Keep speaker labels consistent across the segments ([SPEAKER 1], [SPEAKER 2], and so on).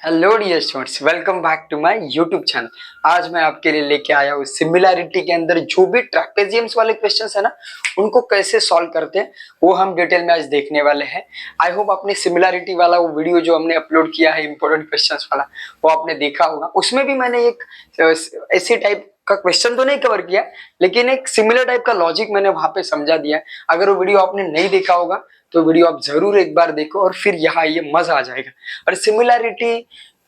[SPEAKER 1] Hello dear students, welcome back to my YouTube channel. आज मैं आपके लिए लेके आया हूँ सिमिलैरिटी के अंदर जो भी ट्रेपेजियम्स वाले क्वेश्चंस है ना, उनको कैसे सॉल्व करते हैं वो हम डिटेल में आज देखने वाले हैं। आई होप आपने सिमिलैरिटी वाला वो वीडियो जो हमने अपलोड किया है इंपॉर्टेंट क्वेश्चंस वाला, वो आपने देखा होगा। उसमें भी मैंने एक ऐसी टाइप का क्वेश्चन तो नहीं कवर किया, लेकिन एक सिमिलर टाइप का लॉजिक मैंने वहां पे समझा दिया है। अगर वो वीडियो आपने नहीं देखा होगा तो वीडियो आप जरूर एक बार देखो और फिर यहाँ ये मजा आ जाएगा। और सिमिलैरिटी,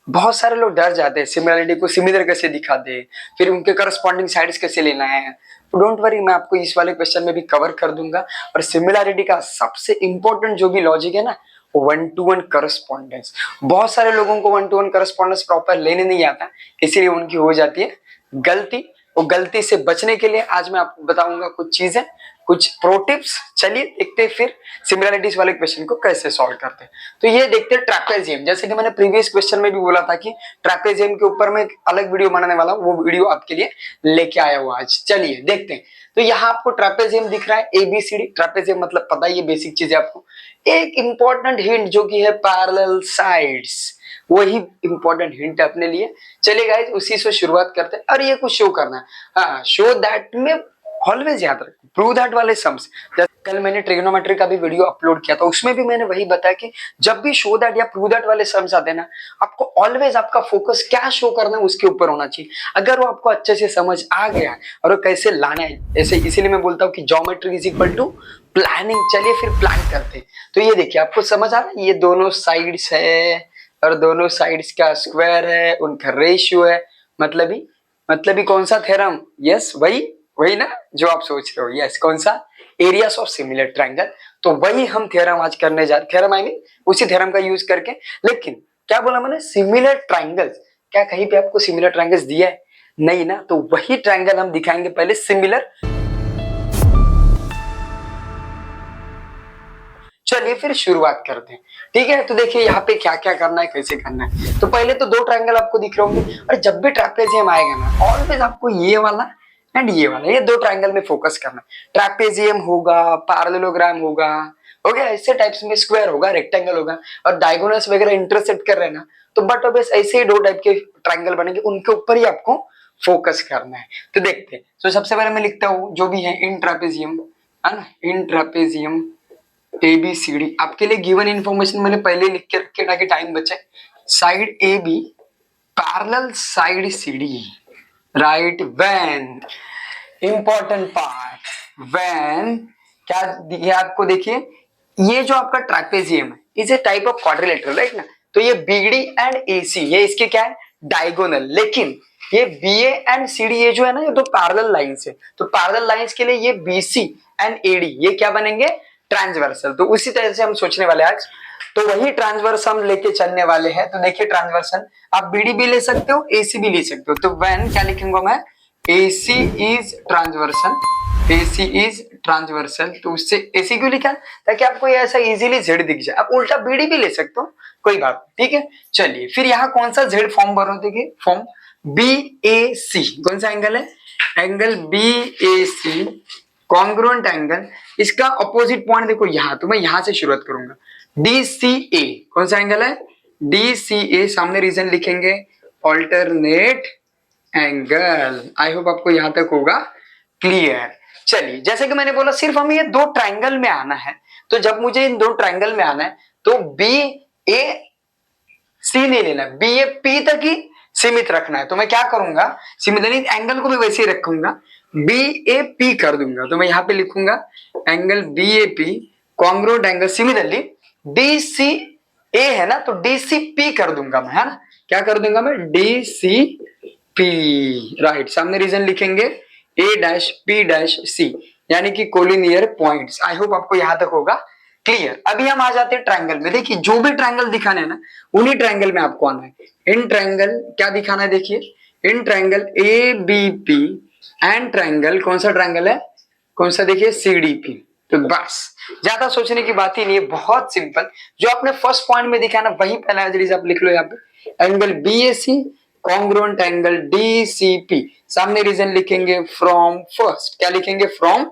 [SPEAKER 1] बहुत सारे लोग डर जाते हैं सिमिलरिटी को सिमिलर कैसे दिखा दे, फिर उनके करस्पॉन्डिंग साइड्स कैसे लेना है। तो डोंट वरी, मैं आपको इस वाले क्वेश्चन में भी कवर कर दूंगा। और सिमिलरिटी का सबसे इंपॉर्टेंट जो भी लॉजिक है ना, वन टू वन करस्पॉन्डेंस। बहुत सारे लोगों को one two one correspondence proper लेने नहीं आता, इसीलिए उनकी हो जाती है गलती। वो गलती से बचने के लिए आज मैं आपको बताऊंगा कुछ चीजें, कुछ प्रो टिप्स। चलिए देखते हैं फिर सिमिलरिटीज वाले क्वेश्चन को कैसे सॉल्व करते हैं। तो ये देखते हैं ट्रैपेजियम। जैसे कि मैंने प्रीवियस क्वेश्चन में भी बोला था कि ट्रैपेजियम के ऊपर मैं एक अलग वीडियो बनाने वाला हूँ, वो वीडियो आपके लिए लेके आया हूँ आज। चलिए देखते हैं। तो यहाँ आपको ट्रैपेजियम दिख रहा है, एबीसीडी। ट्रैपेजियम मतलब पता ही है, बेसिक चीज है आपको। एक इंपॉर्टेंट हिंट जो कि है पैरेलल साइड्स, वही इंपॉर्टेंट हिंट अपने लिए। चलिए गाइस, उसी से शुरुआत करते हैं। और ये कुछ शो करना है, हाँ, शो दैट में ऑलवेज याद रखो प्रूव दैट वाले सम्स। कल मैंने ट्रिग्नोमेट्री का भी वीडियो अपलोड किया था, उसमें भी मैंने वही बताया कि जब भी शो दैट या प्रूव दैट वाले सम्स आते हैं ना, आपको ऑलवेज आपका फोकस क्या शो करना है उसके ऊपर होना चाहिए। अगर वो आपको अच्छे से समझ आ गया और वो कैसे लाना है, ऐसे इसीलिए मैं बोलता हूँ कि geometry is equal to planning. चलिए फिर प्लान करते हैं। तो ये देखिए, आपको समझ आ रहा है, ये दोनों साइड्स है और दोनों साइड्स का स्क्वायर है, उनका रेशियो है। मतलब ही कौन सा थ्योरम? यस, वही वही ना जो आप सोच रहे हो। यस, कौन सा? Areas of similar triangle. तो वही हम थ्योरम आज करने जा रहे। थ्योरम आई मीन उसी थ्योरम का यूज करके। लेकिन क्या बोला मैंने? Similar triangles. क्या कहीं पे आपको सिमिलर ट्रायंगल्स दिया है? नहीं ना। तो वही ट्रायंगल हम दिखाएंगे पहले सिमिलर। चलिए फिर शुरुआत करते हैं, ठीक है। तो देखिए यहाँ पे क्या क्या करना है, कैसे करना है। तो पहले तो दो ट्रायंगल आपको दिख रहे होंगे, और जब भी ट्रैपेजियम आएगा ना, ऑलवेज आपको ये वाला एंड ये वाला, ये दो ट्रायंगल में फोकस करना है। ट्रैपेजियम होगा, पैरेललोग्राम होगा, हो गया। ऐसे टाइप्स में स्क्वायर होगा, रेक्टेंगल होगा, और डायगोनल्स वगैरह इंटरसेक्ट कर रहे हैं ना, तो बट ऑब्वियस ऐसे ही दो टाइप के ट्रायंगल बनेंगे, उनके ऊपर ही आपको फोकस करना है। तो देखते हैं। तो सबसे पहले मैं लिखता हूँ जो भी है, इन ट्रैपेजियम, है ना, इन ट्रैपेजियम ABCD। आपके लिए गिवन इंफॉर्मेशन मैंने पहले लिख के रखे ताकि टाइम बचे। Side AB parallel side CD, right? When, important part, when क्या दिया आपको? देखिए, ये जो आपका ट्रैपेजियम है is a type of quadrilateral, right ना। तो ये BD एंड AC, ये इसके क्या है? डायगोनल। लेकिन ये BA एंड CD, ये जो है ना, ये दो पैरेलल लाइंस है। तो पैरेलल लाइंस के लिए ये BC एंड AD ये क्या बनेंगे? ट्रांसवर्सल। तो उसी तरह से हम सोचने वाले आज। तो वही ट्रांसवर्स हम लेके चलने वाले हैं। तो देखिए, ट्रांसवर्सल आप BD भी ले सकते हो, AC भी ले सकते हो। तो व्हेन क्या लिखूंगा मैं? AC is transversal, AC is transversal. तो उससे AC क्यों लिखा? ताकि आपको ये ऐसा इजीली Z दिख जाए। आप उल्टा BD भी ले सकते हो, कोई बात नहीं, ठीक है। चलिए फिर यहाँ कौन सा Z फॉर्म बनो? देखिए फॉर्म BAC, कौन सा एंगल है? Angle BAC congruent angle. इसका अपोजिट पॉइंट देखो यहाँ, तो मैं यहाँ से शुरुआत करूंगा। DCA कौन सा एंगल है? DCA, सामने रीजन लिखेंगे, ऑल्टरनेट एंगल। आई होप आपको यहां तक होगा क्लियर। चलिए, जैसे कि मैंने बोला, सिर्फ हमें ये दो ट्रायंगल में आना है। तो जब मुझे इन दो ट्रायंगल में आना है तो BAC नहीं लेना, BAP तक ही सीमित रखना है। तो मैं क्या करूंगा? सिमिलरली एंगल को भी वैसे ही रखूंगा, BAP कर दूंगा। तो मैं यहाँ पे लिखूंगा angle BAP congruent angle. Similarly DCA है ना, तो DCP कर दूंगा मैं, है ना। क्या कर दूंगा मैं? DCP, right. सामने रीजन लिखेंगे A', B', C, यानी कि कोलिनियर पॉइंट्स। आई होप आपको यहां तक होगा क्लियर। अभी हम आ जाते हैं ट्रायंगल में। देखिए, जो भी ट्रायंगल दिखाने है ना, उन्हीं ट्रायंगल में आपको आना है। इन ट्रायंगल क्या दिखाना है? देखिए, in triangle ABP and triangle, कौन सा ट्रायंगल है? कौन सा? देखिए CDP। तो बस ज्यादा सोचने की बात ही नहीं है, बहुत सिंपल। जो आपने फर्स्ट पॉइंट में दिखा ना, वही पहला आप लिख लो यहाँ पे। Angle BAC congruent angle DCP, सामने रीजन लिखेंगे फ्रॉम फर्स्ट। क्या लिखेंगे? From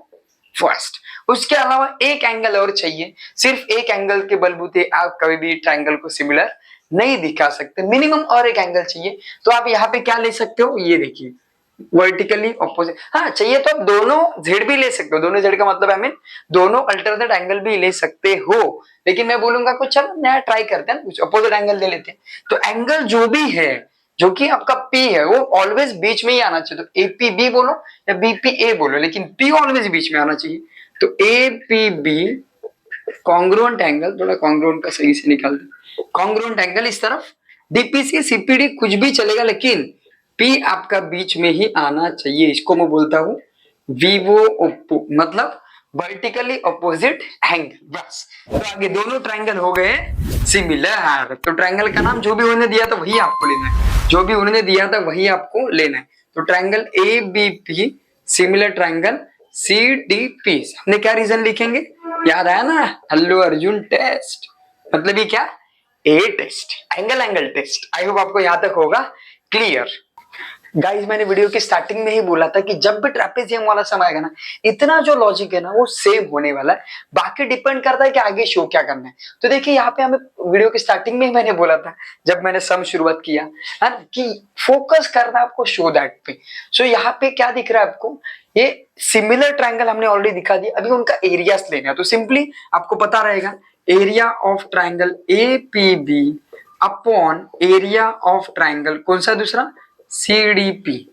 [SPEAKER 1] first. उसके अलावा एक एंगल और चाहिए। सिर्फ एक एंगल के बलबूते आप कभी भी ट्रायंगल को सिमिलर नहीं दिखा सकते, मिनिमम और एक एंगल चाहिए। तो आप यहाँ पे क्या ले सकते हो, ये देखिए वर्टिकली ऑपोजिट। हाँ चाहिए तो आप दोनों जेड भी ले सकते हो, दोनों जेड का मतलब आई मीन दोनों अल्टरनेट एंगल भी ले सकते हो, लेकिन मैं बोलूंगा कुछ अब नया ट्राई करते हैं, कुछ अपोजिट एंगल ले लेते हैं। तो एंगल जो भी है, जो कि आपका P है, वो ऑलवेज बीच में ही आना चाहिए। तो APB बोलो या BPA बोलो, लेकिन P ऑलवेज बीच में आना चाहिए। तो APB कॉन्ग्रुएंट एंगल, थोड़ा कॉन्ग्रुएंट का सही से निकाल दे, कॉन्ग्रुएंट एंगल इस तरफ, DPC CPD कुछ भी चलेगा, लेकिन P आपका बीच में ही आना चाहिए। इसको मैं बोलता हूं विवो ओप्पो, मतलब वर्टिकली ऑपोजिट एंगल। बस, तो आगे दोनों ट्रायंगल हो गए सिमिलर। तो ट्रायंगल का नाम जो भी उन्होंने दिया था वही आपको लेना है, जो भी उन्होंने दिया था वही आपको लेना है। तो triangle ABP similar triangle CDP, हमने क्या रीजन लिखेंगे, याद आया ना, अल्लू अर्जुन टेस्ट, मतलब ये क्या, A test, angle test. I hope आपको यहां तक होगा क्लियर। गाइस मैंने वीडियो की स्टार्टिंग में ही बोला था कि जब भी ट्रेपेजियम वाला समय आएगा ना, इतना जो लॉजिक है ना वो सेम होने वाला है, बाकी डिपेंड करता है कि आगे शो क्या करना है। तो देखिए यहाँ पे हमें वीडियो की स्टार्टिंग में ही मैंने बोला था, जब मैंने सम शुरुआत किया है ना, कि फोकस करना आपको शो दैट पे। सो यहाँ पे क्या दिख रहा है आपको, ये सिमिलर ट्रायंगल हमने ऑलरेडी दिखा दिया, अभी उनका एरियाज लेना है। तो सिंपली आपको पता रहेगा area of triangle APB upon area of triangle कौन सा दूसरा, CDP,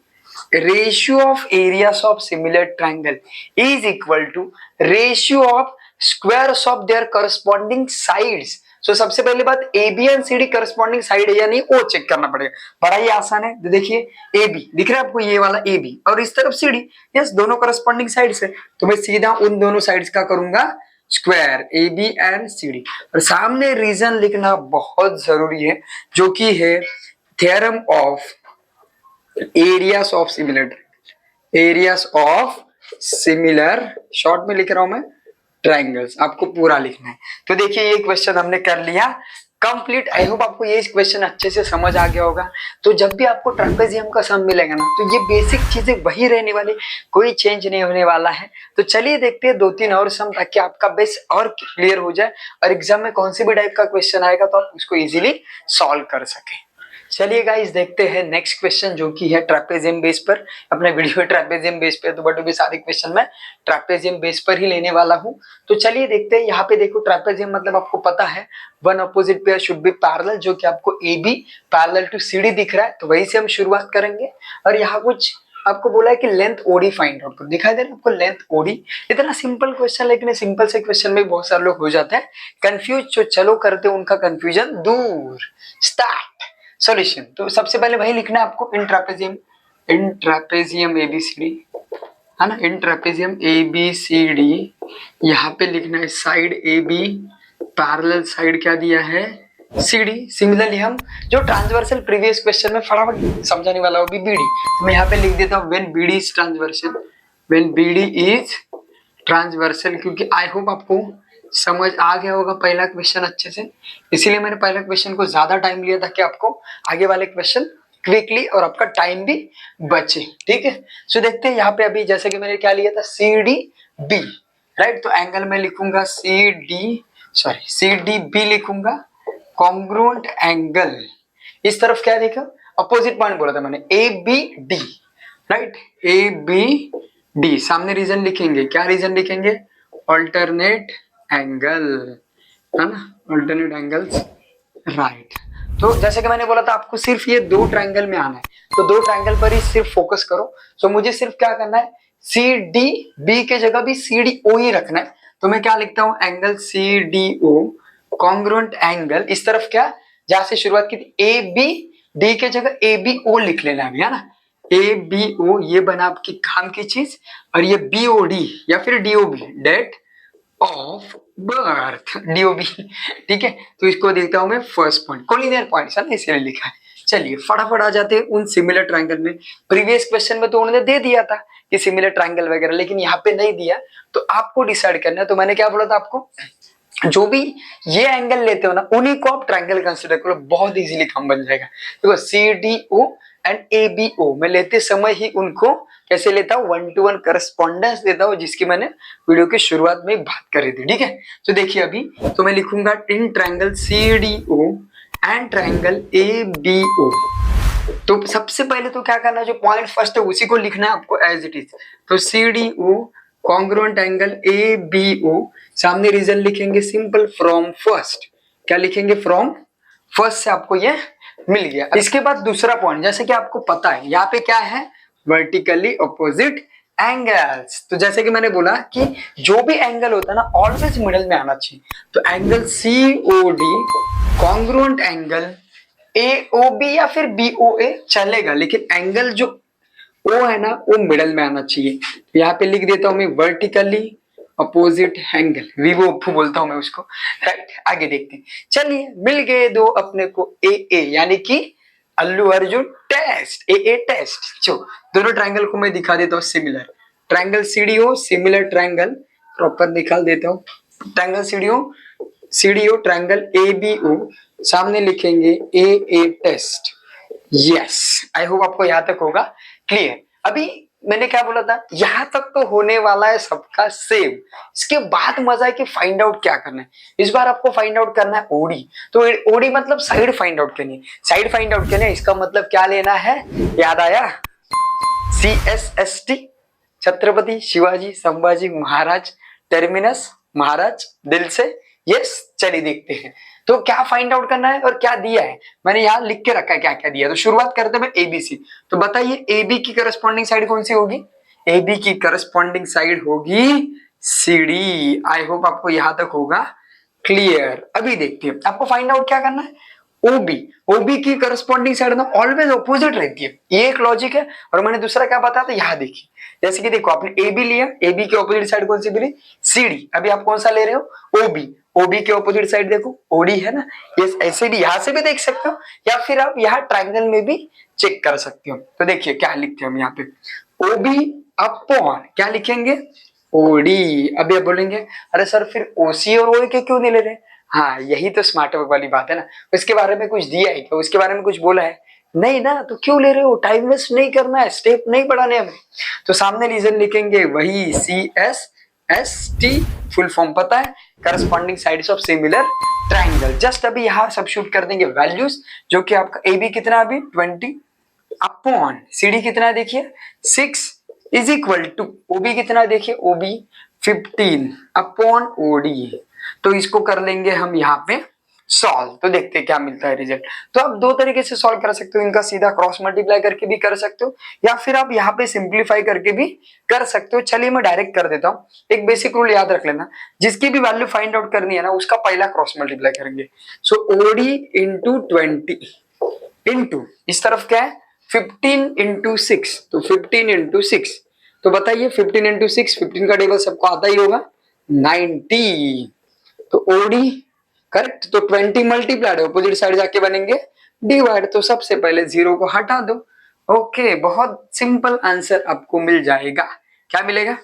[SPEAKER 1] ratio of areas of similar triangle is equal to ratio of squares of their corresponding sides। So सबसे पहली बात AB and CD corresponding side है या नहीं वो चेक करना पड़ेगा, बड़ा ही आसान है। तो देखिए AB दिख रहा है आपको, ये वाला AB और इस तरफ CD, यस दोनों करस्पॉन्डिंग साइड्स है, तो मैं सीधा उन दोनों साइड्स का करूंगा स्क्वायर AB एंड CD। और सामने रीजन लिखना बहुत जरूरी है, जो कि है theorem of areas of similar, areas of similar, short में लिख रहा हूं मैं, ट्रायंगल्स, आपको पूरा लिखना है। तो देखिए ये क्वेश्चन हमने कर लिया कंप्लीट। आई होप आपको ये क्वेश्चन अच्छे से समझ आ गया होगा। तो जब भी आपको ट्रेपेजियम का सम मिलेगा ना, तो ये बेसिक चीजें वही रहने वाली, कोई चेंज नहीं होने वाला है। तो चलिए देखते हैं 2-3 और सम, ताकि आपका बेस और क्लियर हो जाए और एग्जाम में कौन सी भी टाइप का क्वेश्चन आएगा तो आप उसको इजीली सॉल्व कर सके। चलिए गाइस देखते हैं नेक्स्ट क्वेश्चन, जो कि है ट्रेपेजियम बेस पर। अपने वीडियो ट्रेपेजियम बेस पे, तो बट भी सारे क्वेश्चन मैं ट्रेपेजियम बेस पर ही लेने वाला हूं। तो चलिए देखते हैं। यहाँ पे देखो ट्रेपेजियम मतलब आपको पता है one opposite pair should be parallel, जो कि आपको AB पैरेलल टू CD दिख रहा है, तो वही से हम शुरुआत करेंगे। और यहाँ कुछ आपको बोला है कि लेंथ OD फाइंड आउट करो, दिखाई दे रहा है आपको लेंथ OD। इतना सिंपल क्वेश्चन, लेकिन सिंपल से क्वेश्चन में बहुत सारे लोग हो जाते हैं कंफ्यूज, जो चलो करते हैं उनका कंफ्यूजन दूर। Start solution. तो सबसे पहले वही लिखना है आपको, इन ट्रेपेजियम ABCD है ना, इन ट्रेपेजियम ABCD, यहाँ पे लिखना है साइड AB पैरेलल साइड क्या दिया है CD। सिमिलरली हम जो ट्रांसवर्सल प्रीवियस क्वेश्चन में फटाफट समझाने वाला हो भी BD, तो मैं यहाँ पे लिख देता हूँ when BD is transversal, when BD is transversal, क्योंकि आई होप आपको समझ आ गया होगा पहला क्वेश्चन अच्छे से, इसीलिए मैंने पहला क्वेश्चन को ज्यादा टाइम लिया था कि आपको आगे वाले क्वेश्चन क्विकली और आपका टाइम भी बचे। ठीक है, सो देखते हैं यहाँ पे अभी जैसे कि मैंने क्या लिया था CDB, राइट। तो एंगल में लिखूंगा CDB लिखूंगा, कॉन्ग्रुएंट एंगल इस तरफ क्या देखा, अपोजिट पॉइंट बोला था मैंने ABD, राइट, ABD। सामने रीजन लिखेंगे, क्या रीजन लिखेंगे, अल्टरनेट एंगल है ना, अल्टरनेट एंगल्स, राइट। तो जैसे कि मैंने बोला था आपको सिर्फ ये दो ट्रायंगल में आना है, तो दो ट्रायंगल पर ही सिर्फ फोकस करो। तो मुझे सिर्फ क्या करना है, CDB के जगह भी CDO ही रखना है। तो मैं क्या लिखता हूं, एंगल CDO कॉन्ग्रुएंट एंगल, इस तरफ क्या जहां से शुरुआत की थी ABD के जगह ABO लिख लेना है ना, ABO ये बना आपकी काम की चीज, और ये BOD या फिर DOB date of birth, DOB, ठीक है। तो इसको देखता हूं मैं फर्स्ट पॉइंट, कोलिनियर पॉइंट है ना, इसलिए लिखा है। चलिए फटाफट आ जाते हैं उन सिमिलर ट्रायंगल में। प्रीवियस क्वेश्चन में तो उन्होंने दे दिया था कि सिमिलर ट्रायंगल वगैरह, लेकिन यहाँ पे नहीं दिया, तो आपको डिसाइड करना है। तो मैंने क्या बोला था आपको, जो भी ये एंगल लेते हो ना उन्हीं को आप ट्रायंगल कंसीडर करो, बहुत इजीली काम बन जाएगा। देखो CDO एंड ABO मैं लेते समय ही उनको कैसे लेता हूँ, 1-to-1 करस्पॉन्डेंस देता हूँ, जिसकी मैंने वीडियो की शुरुआत में बात करी थी। ठीक है, तो देखिए अभी तो मैं लिखूंगा in triangle CDO and triangle ABO। तो सबसे पहले तो क्या करना है, जो पॉइंट फर्स्ट है उसी को लिखना है आपको एज इट इज। तो CDO कॉन्ग्रुएंट एंगल ABO, सामने रीजन लिखेंगे सिंपल फ्रॉम फर्स्ट। क्या लिखेंगे? फ्रॉम फर्स्ट से आपको ये मिल गया। इसके बाद दूसरा पॉइंट, जैसे कि आपको पता है यहाँ पे क्या है, वर्टिकली ऑपोजिट एंगल्स। तो जैसे कि मैंने बोला कि जो भी एंगल होता है ना ऑलवेज मिडल में आना चाहिए। तो angle COD congruent angle AOB या फिर BOA चलेगा, लेकिन एंगल जो O है ना वो मिडल में आना चाहिए। तो यहाँ पे लिख देता हूं मैं वर्टिकली अपोजिट एंगल, विवो बोलता हूं मैं उसको, राइट। आगे देखते हैं। चलिए मिल गए दो अपने को AA, यानी कि Allu Arjun test, AA test. जो दोनों ट्रायंगल को मैं दिखा देता हूँ similar. Triangle CDO similar triangle, proper निकाल देता हूँ। ट्रायंगल CDO ट्रायंगल ABO, सामने लिखेंगे AA test. Yes, I hope आपको यहां तक होगा क्लियर। अभी मैंने क्या बोला था, यहां तक तो होने वाला है सबका सेम। इसके बाद मजा है कि फाइंड आउट क्या करना है। इस बार आपको फाइंड आउट करना है OD। तो OD मतलब साइड फाइंड आउट करनी है। साइड फाइंड आउट करनी है, इसका मतलब क्या लेना है, याद आया? CSST, छत्रपति शिवाजी संभाजी महाराज टर्मिनस, महाराज दिल से। यस, चलिए देखते हैं। तो क्या फाइंड आउट करना है और क्या दिया है, मैंने यहाँ लिख के रखा है क्या क्या दिया। तो शुरुआत करते हैं ABC। तो बताइए AB की करस्पॉन्डिंग साइड कौन सी होगी? AB की करस्पॉन्डिंग साइड होगी CD। आई होप आपको यहां तक होगा क्लियर। अभी देखते हैं आपको फाइंड आउट क्या करना है। OB की करस्पॉन्डिंग साइड ना ऑलवेज ऑपोजिट रहती है, ये एक लॉजिक है। और मैंने दूसरा क्या बताया था, यहाँ देखिए। जैसे कि देखो आपने AB लिया, AB की ऑपोजिट साइड कौन सी मिली? CD। अभी आप कौन सा ले रहे हो? OB के ऑपोजिट साइड देखो OD है ना। ये ऐसे भी यहां से भी देख सकते हो, या फिर आप यहाँ ट्रायंगल में भी चेक कर सकते हो। तो देखिए क्या लिखते हैं हम यहाँ पे, OB अपॉन क्या लिखेंगे? OD। अभी आप बोलेंगे अरे सर फिर OC और OA क्यों नहीं ले रहे? हाँ, यही तो स्मार्ट वर्क वाली बात है ना। उसके बारे में कुछ दिया है क्या, उसके बारे में कुछ बोला है नहीं ना, तो क्यों ले रहे हो? टाइम वेस्ट नहीं करना है, स्टेप नहीं बढ़ाने हमें। तो सामने रीजन लिखेंगे वही CSST, फुल फॉर्म पता है, corresponding sides of similar triangle. Just अभी यहाँ सब्स्टिट्यूट कर देंगे वैल्यूज, जो कि आपका AB कितना अभी 20 अपॉन CD कितना है देखिए 6 इज इक्वल टू OB कितना देखिए OB 15 अपॉन OD। तो इसको कर लेंगे हम यहाँ पे सॉल्व। तो देखते हैं क्या मिलता है रिजल्ट। तो आप दो तरीके से सॉल्व कर सकते हो, इनका सीधा क्रॉस मल्टीप्लाई करके भी कर सकते हो, या फिर आप यहाँ पे सिंप्लीफाई करके भी कर सकते हो। चलिए मैं डायरेक्ट कर देता हूँ। एक बेसिक रूल याद रख लेना, जिसकी भी वैल्यू फाइंड आउट करनी है ना उसका पहला क्रॉस मल्टीप्लाई करेंगे। सो OD इंटू 20 इंटू इस तरफ क्या है 15 इंटू 6, तो 15 इंटू 6। तो बताइए 15 इंटू 6, 15 का टेबल सबको आता ही होगा 90। तो OD करेक्ट। तो 20 मल्टीप्लाइड ऑपोजिट साइड जाके बनेंगे डिवाइड। तो सबसे पहले 0 को हटा दो। ओके, बहुत सिंपल आंसर आपको मिल जाएगा। क्या मिलेगा?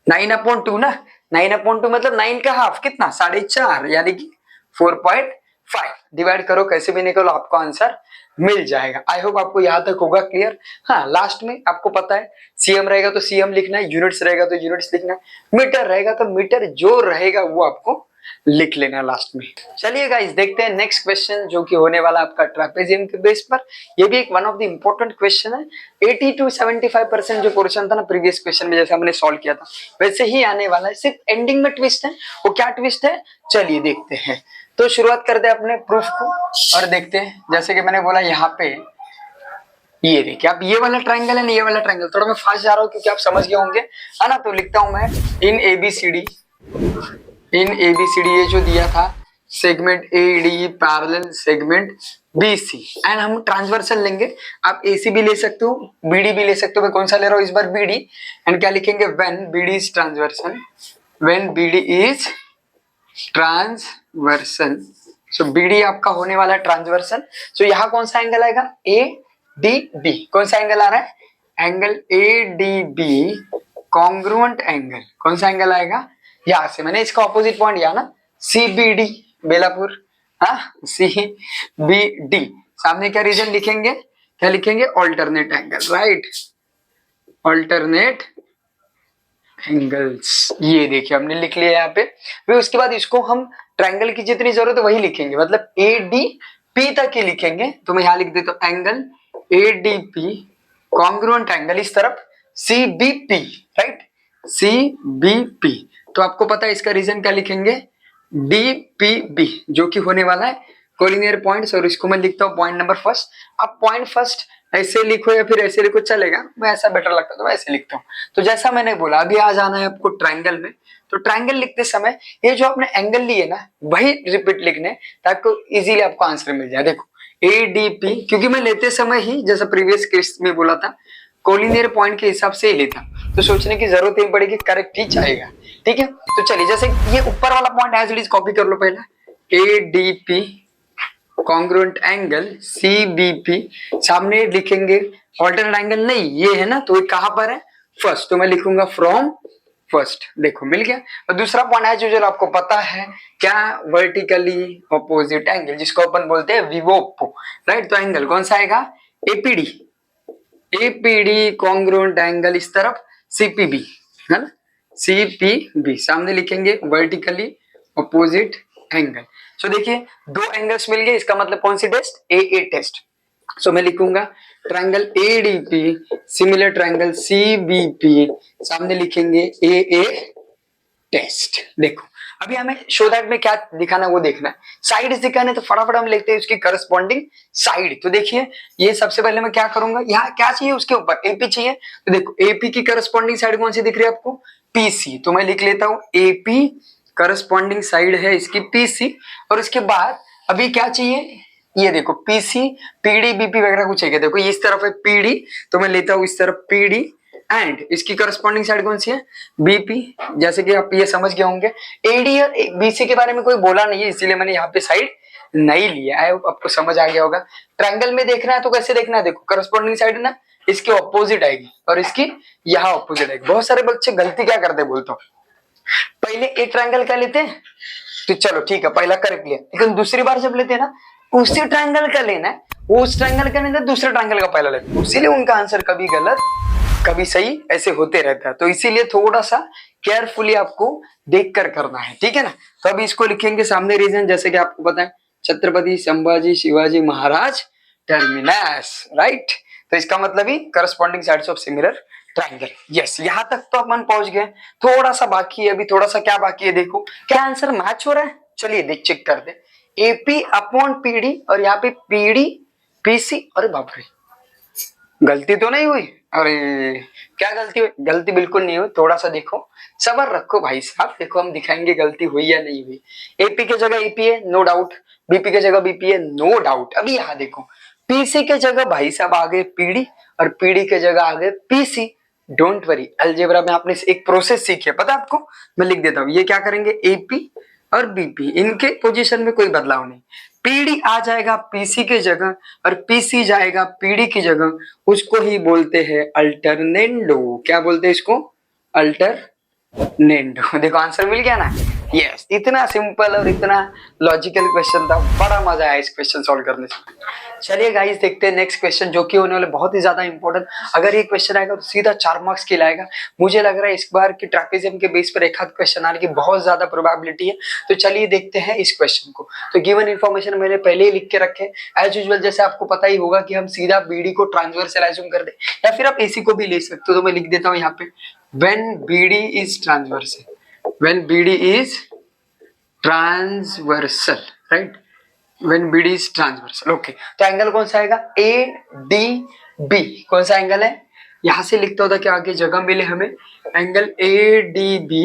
[SPEAKER 1] 9/2 ना। 9/2 मतलब 9 का हाफ कितना 4.5, यानी कि 4.5। डिवाइड करो कैसे भी निकलो, आपको आंसर मिल जाएगा। आई होप आपको यहां तक होगा क्लियर। हाँ, लास्ट में आपको पता है CM रहेगा तो CM लिखना है, यूनिट्स रहेगा तो यूनिट्स लिखना है, मीटर रहेगा तो मीटर, जो रहेगा वो आपको लिख लेना लास्ट में। चलिए गाइस देखते हैं नेक्स्ट क्वेश्चन, जो कि होने वाला आपका ट्रापेजियम के बेस पर। ये भी एक one of the important question है। 80 to 75% जो पोर्शन था ना प्रीवियस क्वेश्चन में, जैसे हमने सॉल्व किया था वैसे ही आने वाला है, सिर्फ एंडिंग में ट्विस्ट है। वो क्या ट्विस्ट है चलिए देखते हैं। तो शुरुआत करते हैं अपने प्रूफ को और देखते हैं। जैसे कि मैंने बोला यहाँ पे ये देखिए, आप ये वाला ट्रायंगल है ना, ये वाला ट्रायंगल, थोड़ा मैं फास्ट जा रहा हूँ क्योंकि आप समझ गए होंगे है ना। तो लिखता हूं मैं इन ABCD ये जो दिया था segment AD parallel segment BC, and हम ट्रांसवर्सल लेंगे। आप AC भी ले सकते हो, BD भी ले सकते हो। मैं कौन सा ले रहा हूँ इस बार BD। एंड क्या लिखेंगे when BD is transversal, when BD is transversal. So BD आपका होने वाला है ट्रांसवर्सल। सो यहाँ कौन सा एंगल आएगा ADB। कौन सा एंगल आ रहा है? Angle ADB congruent angle. कौन सा एंगल आएगा? यहां से मैंने इसका ऑपोजिट पॉइंट लिया ना CBD बेलापुर। हाँ, CBD सामने क्या रीजन लिखेंगे, क्या लिखेंगे? Alternate angle, right, alternate angles. ये देखिए हमने लिख लिया यहाँ पे। फिर उसके बाद इसको हम ट्रायंगल की जितनी जरूरत है वही लिखेंगे, मतलब ए डी पी तक ही लिखेंगे। तो मैं यहाँ लिख देता हूँ angle A D P congruent angle इस तरफ C B P, right, C B P. तो आपको पता है इसका रीजन क्या लिखेंगे, डी पी बी, जो कि होने वाला है कोलिनियर पॉइंट्स। और इसको मैं लिखता हूँ पॉइंट नंबर फर्स्ट। आप पॉइंट फर्स्ट ऐसे लिखो या फिर ऐसे लिखो चलेगा, मैं ऐसा बेटर लगता है तो ऐसे लिखता हूँ। तो जैसा मैंने बोला अभी आ जाना है आपको ट्रायंगल में। तो ट्रायंगल लिखते समय ये जो आपने एंगल लिए ना वही रिपीट लिखने, ताकि इजीली आपको आंसर मिल जाए। देखो ए डी पी, क्योंकि मैं लेते समय ही जैसा प्रीवियस केस में बोला था कोलिनियर पॉइंट के हिसाब से ही लेता, तो सोचने की जरूरत नहीं पड़ेगी, करेक्ट ही जाएगा। ठीक है, तो चलिए जैसे ये ऊपर वाला point as it is copy कर लो पहला, A D P congruent angle C B P, सामने लिखेंगे ऑल्टरनेट एंगल नहीं ये है ना, तो ये कहां पर है, फर्स्ट, तो मैं लिखूंगा फ्रॉम फर्स्ट। देखो मिल गया। और दूसरा पॉइंट एज यूजुअल आपको पता है क्या, वर्टिकली ऑपोजिट एंगल, जिसको अपन बोलते हैं विवोपो, राइट। तो एंगल कौन सा आएगा, एपीडी, एपीडी कॉन्ग्रुएंट एंगल इस तरफ सीपीबी, है ना, सीपीबी, सामने लिखेंगे वर्टिकली ऑपोजिट एंगल। सो देखिए दो एंगल्स मिल गए, इसका मतलब कौन सी टेस्ट, ए टेस्ट। सो मैं लिखूंगा triangle ADP similar triangle CBP, सामने लिखेंगे ए टेस्ट। देखो अभी हमें शो दैट में क्या दिखाना है वो देखना है, साइड दिखाने तो फटाफट हम लिखते हैं उसकी करस्पॉन्डिंग साइड। तो देखिए ये सबसे पहले मैं क्या करूंगा, यहाँ क्या चाहिए उसके ऊपर एपी चाहिए, तो देखो एपी की करस्पॉन्डिंग साइड कौन सी दिख रही है आपको, पीसी, तो मैं लिख लेता हूँ एपी करस्पॉन्डिंग साइड है इसकी पीसी। और उसके बाद अभी क्या चाहिए, ये देखो पीसी पीडी बीपी वगैरह कुछ है क्या, देखो इस तरफ है पीडी, तो मैं लेता हूँ इस तरफ पीडी, एंड इसकी करस्पॉन्डिंग साइड कौन सी है, बीपी। जैसे कि आप ये समझ गए होंगे एडी और बीसी के बारे में कोई बोला नहीं है, इसीलिए मैंने यहाँ पे साइड नहीं लिया है, आपको समझ आ गया होगा। ट्रायंगल में देखना है तो कैसे देखना है, देखो करस्पॉन्डिंग साइड ना इसके ऑपोजिट आएगी और इसकी यहाँ ऑपोजिट आएगी। बहुत सारे बच्चे गलती क्या करते बोलता हूँ, पहले एक ट्रायंगल का लेते हैं तो चलो ठीक है पहला करेक्ट लिया, लेकिन दूसरी बार जब लेते हैं ना उसी ट्रायंगल का लेना है, वो उस ट्रायंगल का नहीं था दूसरे ट्रायंगल का पहला लेते हैं, इसीलिए उनका आंसर कभी गलत कभी सही ऐसे होते रहता है। तो इसीलिए थोड़ा सा केयरफुली आपको देखकर करना है, ठीक है ना। तो अभी इसको लिखेंगे सामने रीजन, जैसे कि आपको पता है छत्रपति संभाजी शिवाजी महाराज टर्मिनस, राइट। तो इसका मतलब ही corresponding sides of similar triangle. Yes, यहां तक तो अपन पहुंच गए, थोड़ा सा बाकी है अभी, थोड़ा सा क्या बाकी है देखो, क्या आंसर मैच हो रहा है, चलिए देख चेक कर दे, एपी अपॉन पीडी और यहाँ पे पीडी पीसी, अरे बाप रे गलती तो नहीं हुई, अरे क्या गलती हुई, गलती बिल्कुल नहीं हुई, थोड़ा सा देखो सबर रखो भाई साहब, देखो हम दिखाएंगे गलती हुई या नहीं हुई। एपी के जगह एपी है नो डाउट, बीपी के जगह बीपी है नो डाउट। अभी यहाँ देखो पीसी के जगह भाई साहब आ गए पीडी और पीडी के जगह आ गए पीसी, डोंट वरी, अलजेब्रा में आपने एक प्रोसेस सीखी है पता है आपको, मैं लिख देता हूँ, ये क्या करेंगे एपी और बीपी इनके पोजीशन में कोई बदलाव नहीं, पीडी आ जाएगा पीसी के जगह और पीसी जाएगा पीडी की जगह, उसको ही बोलते हैं अल्टरनेंडो। क्या बोलते हैं इसको, अल्टरनेंडो। देखो आंसर मिल गया ना, यस, इतना सिंपल और इतना लॉजिकल क्वेश्चन था, बड़ा मजा आया इस क्वेश्चन सॉल्व करने से। चलिए गाइस देखते हैं नेक्स्ट क्वेश्चन जो कि होने वाले बहुत ही ज्यादा इंपॉर्टेंट, अगर ये क्वेश्चन आएगा तो सीधा 4 मार्क्स के लाएगा। मुझे लग रहा है इस बार की ट्रैपेजियम के बेस पर एक आध क्वेश्चन आने की बहुत ज्यादा प्रोबेबिलिटी है। तो चलिए देखते हैं इस क्वेश्चन को। तो गिवन इन्फॉर्मेशन मैंने पहले ही लिख के रखे, एज यूजुअल जैसे आपको पता ही होगा कि हम सीधा बीडी को ट्रांसवर्सल अज्यूम कर दे या फिर आप एसी को भी ले सकते हो। तो मैं लिख देता हूँ यहाँ पे when BD is transversal, when BD is transversal, right, when BD is transversal, okay. तो एंगल कौन सा आएगा, ADB, कौन सा एंगल है, यहां से लिखता होता कि आगे जगह मिले हमें, एंगल ADB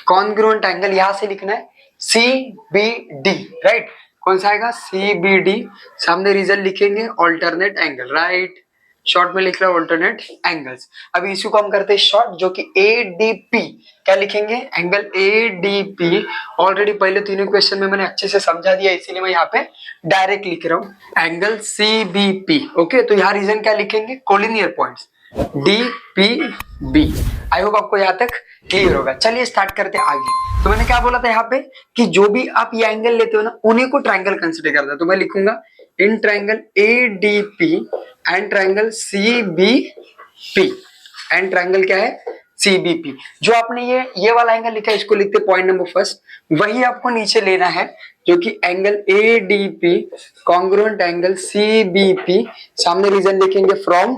[SPEAKER 1] कॉन्ग्रुएंट एंगल, यहां से लिखना है CBD, राइट, कौन सा आएगा CBD, सामने रीजन लिखेंगे ऑल्टरनेट एंगल, राइट, शॉर्ट में लिख रहा है ऑल्टरनेट एंगल्स। अभी इसी को हम करते हैं शॉर्ट, जो कि ADP, क्या लिखेंगे एंगल ADP, ऑलरेडी पहले तीनों क्वेश्चन में मैंने अच्छे से समझा दिया, इसीलिए मैं यहाँ पे डायरेक्ट लिख रहा हूँ एंगल CBP, ओके। तो यहाँ रीजन क्या लिखेंगे, कोलिनियर पॉइंट्स DPB। आई होप आपको यहाँ तक क्लियर होगा। चलिए स्टार्ट करते हैं आगे। तो मैंने क्या बोला था यहाँ पे कि जो भी आप ये एंगल लेते हो ना उन्हीं को ट्रायंगल कंसिडर करता है। तो मैं लिखूंगा in triangle ADP and triangle CBP, and triangle क्या है CBP। जो आपने ये वाला एंगल लिखा है इसको लिखते पॉइंट नंबर फर्स्ट, वही आपको नीचे लेना है जो कि angle ADP congruent angle CBP, सामने रीजन लिखेंगे फ्रॉम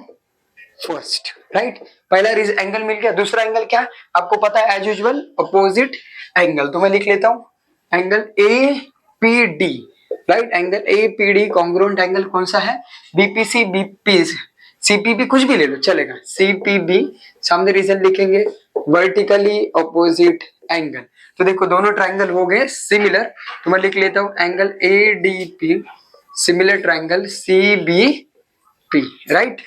[SPEAKER 1] फर्स्ट, राइट। पहला एंगल मिल गया। दूसरा एंगल क्या आपको पता है एज यूजुअल अपोजिट एंगल, तो मैं लिख लेता हूं angle APD, right. Angle APD congruent angle कौन सा है, BPC BP CPB कुछ भी ले लो चलेगा, CPB सामने रीजन लिखेंगे वर्टिकली अपोजिट एंगल। तो देखो दोनों ट्रायंगल हो गए सिमिलर, तो मैं लिख लेता हूं angle ADP similar triangle CBP, right.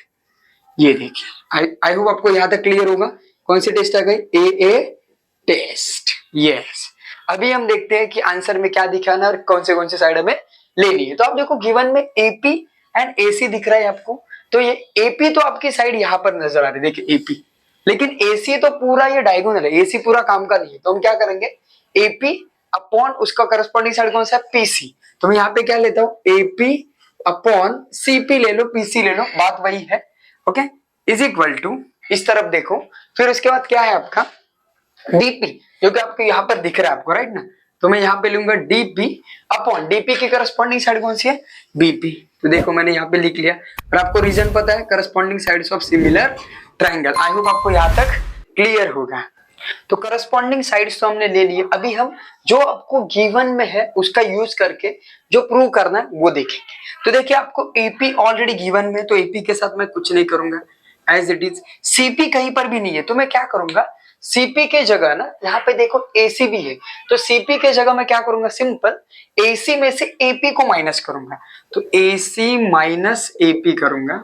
[SPEAKER 1] ये देखिए आई होप आपको यहां तक क्लियर होगा। कौन सी टेस्ट आ गई, AA टेस्ट, यस। अभी हम देखते हैं कि आंसर में क्या दिखाना और कौन से साइड हमें लेनी है। तो आप देखो गिवन में AP एंड AC दिख रहा है आपको, तो ये AP तो आपकी साइड यहाँ पर नजर आ रही है, देखिए AP, लेकिन AC तो पूरा ये डायगोनल है, AC पूरा काम का नहीं है। तो हम क्या करेंगे, AP अपॉन उसका करस्पॉन्डिंग साइड कौन सा है, PC। तो मैं यहाँ पे क्या लेता हूँ, AP अपॉन CP ले लो, PC ले लो, बात वही है, ओके। इज इक्वल टू इस तरफ देखो, फिर उसके बाद क्या है आपका DP, जो कि आपको यहाँ पर दिख रहा है आपको, राइट ना। तो मैं यहाँ पे लूंगा DP अपॉन DP की करस्पॉन्डिंग साइड कौन सी है, BP। तो देखो मैंने यहाँ पे लिख लिया, और आपको रीजन पता है corresponding sides of similar triangle. I hope आपको यहाँ तक क्लियर होगा। तो करस्पॉन्डिंग साइड्स तो हमने ले लिए, अभी हम जो आपको गिवन में है उसका यूज करके जो प्रूव करना है वो देखेंगे। तो देखिए आपको AP ऑलरेडी गिवन में, तो AP के साथ मैं कुछ नहीं करूंगा, एज इट इज। CP कहीं पर भी नहीं है, तो मैं क्या करूंगा, CP के जगह ना यहाँ पे देखो AC भी है, तो CP के जगह मैं क्या करूंगा, सिंपल AC में से AP को माइनस करूंगा, तो AC माइनस AP करूंगा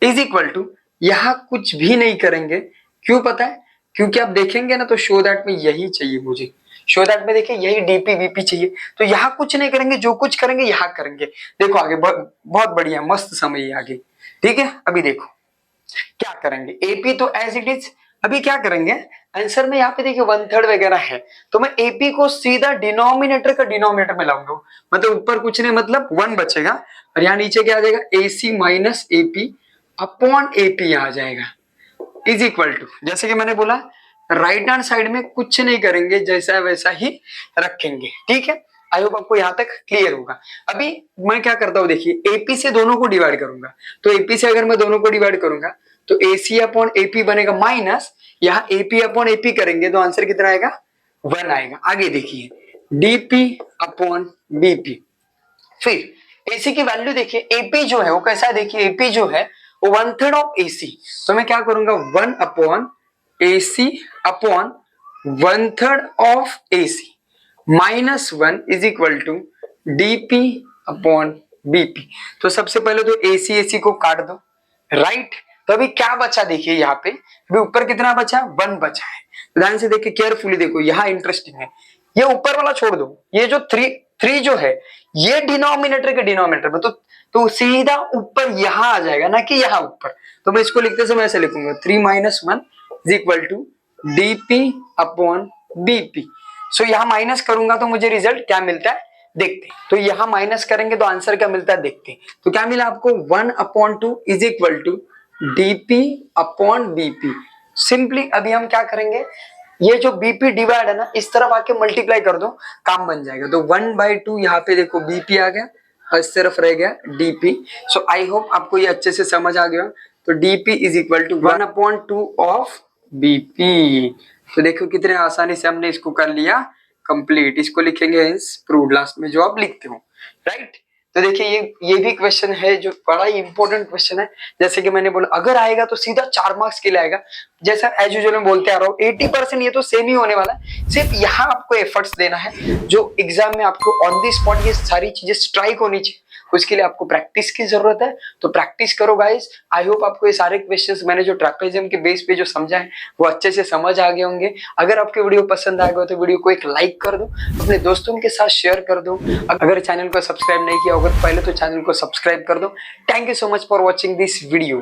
[SPEAKER 1] इज इक्वल टू, यहाँ कुछ भी नहीं करेंगे। क्यों पता है, क्योंकि आप देखेंगे ना तो शो दैट में यही चाहिए मुझे, शो दैट में देखिए यही DP VP चाहिए, तो यहाँ कुछ नहीं करेंगे, जो कुछ करेंगे यहाँ करेंगे। देखो आगे बहुत बढ़िया मस्त समय आगे, ठीक है। अभी देखो क्या करेंगे, AP तो एज इट इज, अभी क्या करेंगे आंसर में यहाँ पे देखिए 1/3 वगैरह है, तो मैं AP को सीधा डिनोमिनेटर का डिनोमिनेटर में लाऊंगा, मतलब ऊपर कुछ नहीं, मतलब 1 बचेगा, और यहाँ नीचे क्या आ जाएगा, AC minus AP upon AP यहाँ आ जाएगा इज इक्वल टू, जैसे कि मैंने बोला राइट हैंड साइड में कुछ नहीं करेंगे, जैसा वैसा ही रखेंगे, ठीक है। आई होप आपको यहाँ तक क्लियर होगा। अभी मैं क्या करता हूँ, देखिए AP से दोनों को डिवाइड करूंगा, तो AP से अगर मैं दोनों को डिवाइड करूंगा तो AC अपॉन AP बनेगा माइनस, यहाँ AP अपॉन AP करेंगे तो आंसर कितना आएगा, 1 आएगा। आगे देखिए DP अपॉन BP, फिर AC की वैल्यू देखिए, AP जो है वो कैसा है, देखिए AP जो है वो 1/3 ऑफ AC, तो मैं क्या करूंगा 1 upon AC upon 1/3 of AC minus 1 is equal to DP upon BP। तो सबसे पहले तो AC को काट दो, राइट। तो अभी क्या बचा देखिए, यहाँ पे अभी ऊपर कितना बचा, 1 बचा है। ध्यान से देखिए, केयरफुली देखो, यहाँ इंटरेस्टिंग है, ये ऊपर वाला छोड़ दो, ये जो 3 जो है ये डिनोमिनेटर के डिनोमिनेटर में, तो सीधा ऊपर यहाँ आ जाएगा, ना कि यहाँ ऊपर। तो मैं इसको लिखते समय ऐसे लिखूंगा 3 minus 1 is equal to DP upon BP। So यहाँ माइनस करूंगा तो मुझे रिजल्ट क्या मिलता है देखते हैं। तो यहाँ माइनस करेंगे तो आंसर क्या मिलता है देखते हैं। तो क्या मिला आपको, 1/2 is equal to DP upon BP। Simply अभी हम क्या करेंगे, ये जो BP डिवाइड है ना, इस तरफ आके मल्टीप्लाई कर दो, काम बन जाएगा। तो 1/2 यहाँ पे देखो BP आ गया और इस तरफ रह गया DP। सो आई होप आपको ये अच्छे से समझ आ गया। तो DP is equal to 1/2 of BP। तो देखो कितने आसानी से हमने इसको कर लिया कंप्लीट। इसको लिखेंगे प्रूव लास्ट में जो आप लिखते हो, राइट। तो देखिए ये भी क्वेश्चन है जो बड़ा ही इंपॉर्टेंट क्वेश्चन है। जैसे कि मैंने बोला अगर आएगा तो सीधा 4 मार्क्स के लिए आएगा, जैसा एज यूजुअल मैं बोलते आ रहा हूँ 80% ये तो सेम ही होने वाला है। सिर्फ यहाँ आपको एफर्ट्स देना है, जो एग्जाम में आपको ऑन द स्पॉट ये सारी चीजें स्ट्राइक होनी चाहिए, उसके लिए आपको प्रैक्टिस की जरूरत है। तो प्रैक्टिस करो गाइस। आई होप आपको ये सारे क्वेश्चंस मैंने जो ट्रैपेजियम के बेस पे जो समझा है वो अच्छे से समझ आ गए होंगे। अगर आपके वीडियो पसंद आएगा तो वीडियो को एक लाइक कर दो, अपने दोस्तों के साथ शेयर कर दो। अगर चैनल को सब्सक्राइब नहीं किया होगा तो पहले तो चैनल को सब्सक्राइब कर दो। Thank you so much for watching this video.